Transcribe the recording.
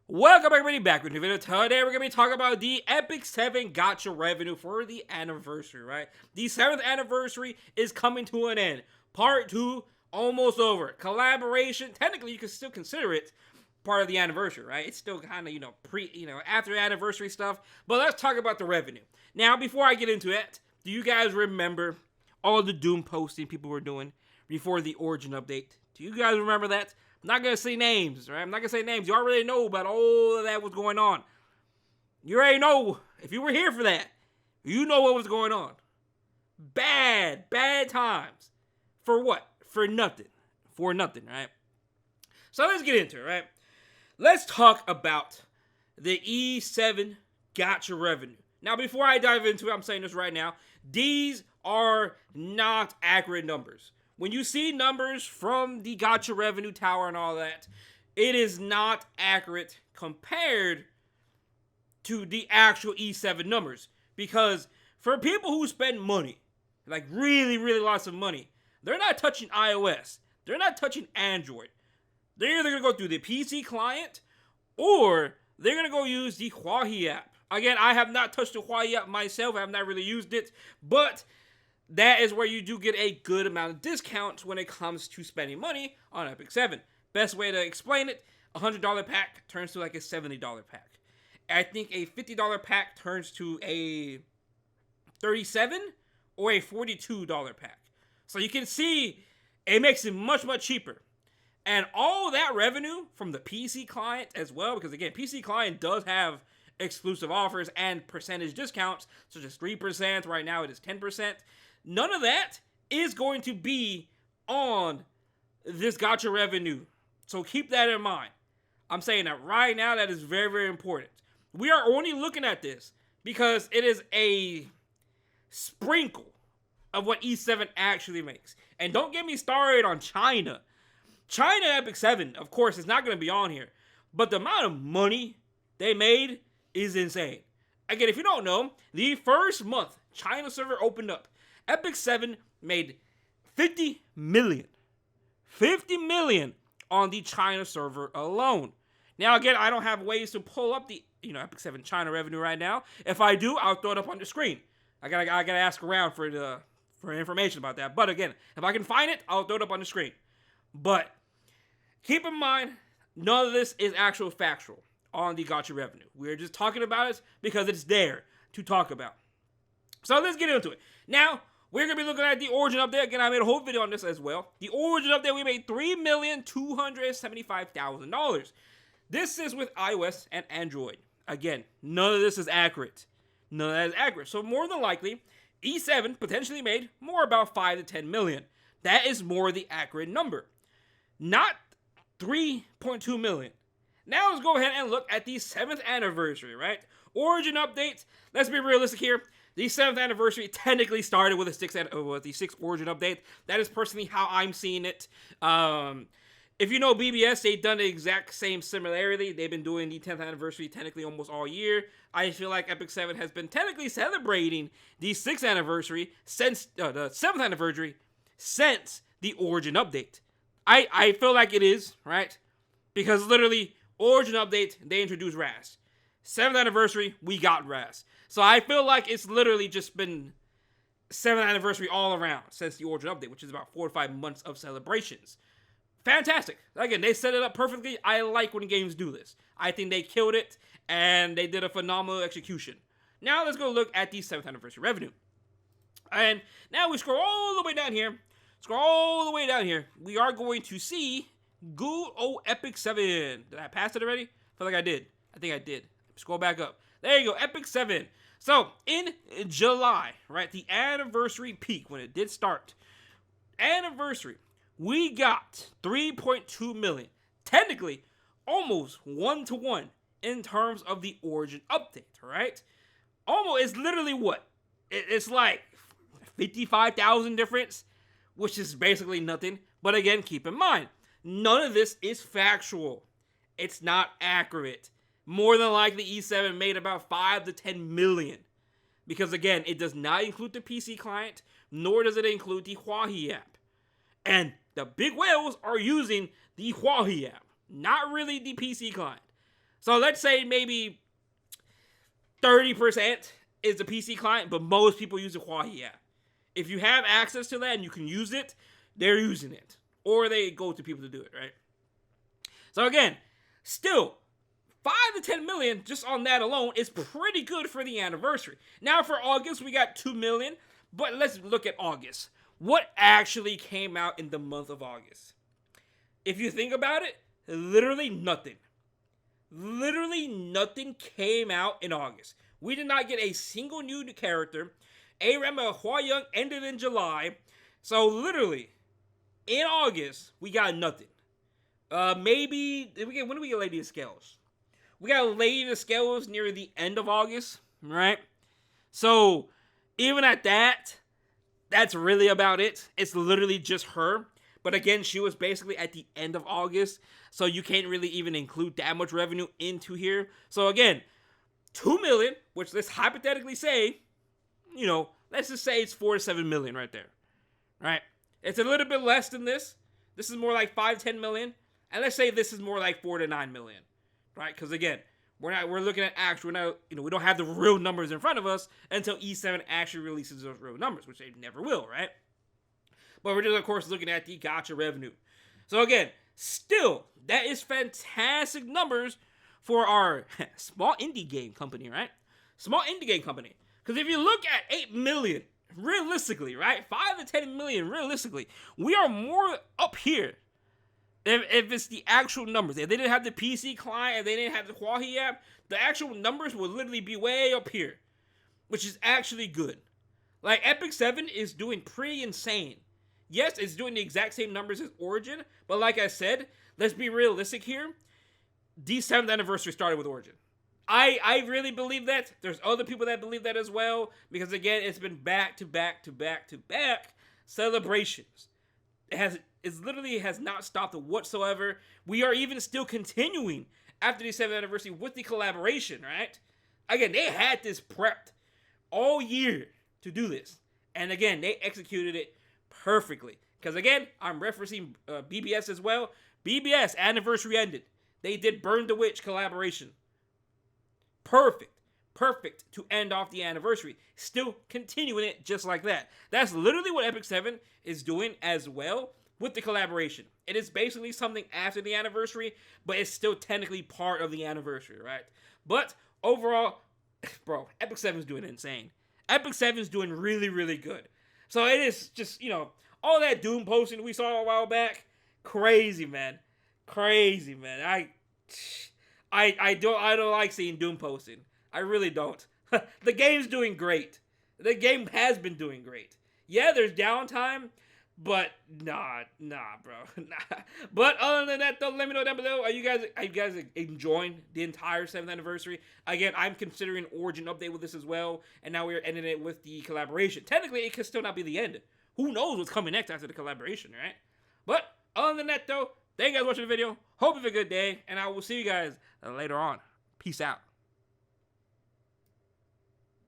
Welcome everybody back with a new video. Today we're going to be talking about the Epic 7 Gacha revenue for the anniversary, right? The 7th anniversary is coming to an end. Part 2 almost over. Collaboration, technically you can still consider it part of the anniversary, right? It's still kind of, after anniversary stuff. But let's talk about the revenue. Now, before I get into it, do you guys remember all the Doom posting people were doing before the Origin update? Do you guys remember that? I'm not going to say names, right? I'm not going to say names. You already know about all of that was going on. You already know. If you were here for that, you know what was going on. Bad times. For what? For nothing. For nothing, right? So let's get into it, right? Let's talk about the E7 Gacha revenue. Now, before I dive into it, I'm saying this right now. These are not accurate numbers. When you see numbers from the Gacha revenue tower and all that, it is not accurate compared to the actual E7 numbers. Because for people who spend money, like really, really lots of money, they're not touching iOS. They're not touching Android. They're either going to go through the PC client or they're going to go use the Huawei app. Again, I have not touched the Huawei app myself. I have not really used it. But that is where you do get a good amount of discounts when it comes to spending money on Epic 7. Best way to explain it, a $100 pack turns to like a $70 pack. I think a $50 pack turns to a $37 or a $42 pack. So you can see it makes it much, much cheaper. And all that revenue from the PC client as well, because again, PC client does have exclusive offers and percentage discounts, such as 3%. Right now it is 10%. None of that is going to be on this Gacha revenue. So keep that in mind. I'm saying that right now, that is very, very important. We are only looking at this because it is a sprinkle of what E7 actually makes. And don't get me started on China. China Epic 7, of course, is not going to be on here. But the amount of money they made is insane. Again, if you don't know, the first month China server opened up, Epic 7 made 50 million. 50 million on the China server alone. Now, again, I don't have ways to pull up the Epic 7 China revenue right now. If I do, I'll throw it up on the screen. I gotta ask around for information about that. But again, if I can find it, I'll throw it up on the screen. But keep in mind, none of this is actual factual on the Gacha revenue. We're just talking about it because it's there to talk about. So let's get into it. Now, we're going to be looking at the Origin update. Again, I made a whole video on this as well. The Origin update, we made $3,275,000. This is with iOS and Android. Again, none of this is accurate. None of that is accurate. So more than likely, E7 potentially made more about 5 to 10 million. That is more the accurate number. Not 3.2 million. Now let's go ahead and look at the 7th anniversary, right? Origin update. Let's be realistic here. The 7th anniversary technically started with the 6th Origin update. That is personally how I'm seeing it. If you know BBS, they've done the exact same similarity. They've been doing the 10th anniversary technically almost all year. I feel like Epic 7 has been technically celebrating the 6th anniversary since the 7th anniversary since the Origin update. I feel like it is, right? Because literally, Origin update, they introduced Raz. 7th anniversary, we got Raz. So I feel like it's literally just been 7th anniversary all around since the Origin update, which is about 4 to 5 months of celebrations. Fantastic. Again, they set it up perfectly. I like when games do this. I think they killed it, and they did a phenomenal execution. Now let's go look at the 7th anniversary revenue. And now we scroll all the way down here. We are going to see good old Epic 7. Did I pass it already? I feel like I did. I think I did. Scroll back up. There you go, Epic 7. So, in July, right, the anniversary peak, when it did start, anniversary, we got 3.2 million. Technically, almost 1-to-1 in terms of the Origin update, right? Almost, it's literally what? It's like 55,000 difference, which is basically nothing. But again, keep in mind, none of this is factual. It's not accurate. More than likely, E7 made about 5 to 10 million. Because again, it does not include the PC client, nor does it include the Huawei app. And the big whales are using the Huawei app, not really the PC client. So let's say maybe 30% is the PC client, but most people use the Huawei app. If you have access to that and you can use it, they're using it. Or they go to people to do it, right? So again, still, 5 to 10 million just on that alone is pretty good for the anniversary. Now for August, we got 2 million, but let's look at August. What actually came out in the month of August? If you think about it, literally nothing. Literally nothing came out in August. We did not get a single new character. ARAM and Hua-Young ended in July. So literally, in August, we got nothing. Maybe, when do we get Lady of Scales? We got Lady of Scales near the end of August, right? So, even at that, that's really about it. It's literally just her. But again, she was basically at the end of August, so you can't really even include that much revenue into here. So again, 2 million, which let's hypothetically say, let's just say it's 4 to 7 million right there, right? It's a little bit less than this. This is more like 5 to 10 million. And let's say this is more like 4 to 9 million, right? Because again, we're looking at actual, we don't have the real numbers in front of us until E7 actually releases those real numbers, which they never will, right? But we're just, of course, looking at the gacha revenue. So again, still, that is fantastic numbers for our small indie game company, right? Small indie game company. Because if you look at 8 million, realistically, right? 5 to 10 million, realistically, we are more up here. If it's the actual numbers. If they didn't have the PC client, if they didn't have the Huawei app, the actual numbers would literally be way up here. Which is actually good. Like, Epic 7 is doing pretty insane. Yes, it's doing the exact same numbers as Origin, but like I said, let's be realistic here. The 7th anniversary started with Origin. I really believe that. There's other people that believe that as well, because again, it's been back to back to back to back celebrations. It literally has not stopped whatsoever. We are even still continuing after the 7th anniversary with the collaboration, right? Again, they had this prepped all year to do this. And again, they executed it perfectly. Because again, I'm referencing BBS as well. BBS anniversary ended. They did Burn the Witch collaboration. Perfect to end off the anniversary. Still continuing it just like that. That's literally what Epic 7 is doing as well with the collaboration. It is basically something after the anniversary, but it's still technically part of the anniversary, right? But overall, bro, Epic 7 is doing insane. Epic 7 is doing really, really good. So it is just, all that Doom posting we saw a while back, crazy, man. Crazy, man. I don't like seeing Doom posting. I really don't. The game's doing great. The game has been doing great. Yeah, there's downtime, but nah, bro. Nah. But other than that, though, let me know down below. Are you guys enjoying the entire 7th anniversary? Again, I'm considering Origin update with this as well, and now we're ending it with the collaboration. Technically, it could still not be the end. Who knows what's coming next after the collaboration, right? But other than that, though, thank you guys for watching the video. Hope you have a good day, and I will see you guys later on. Peace out.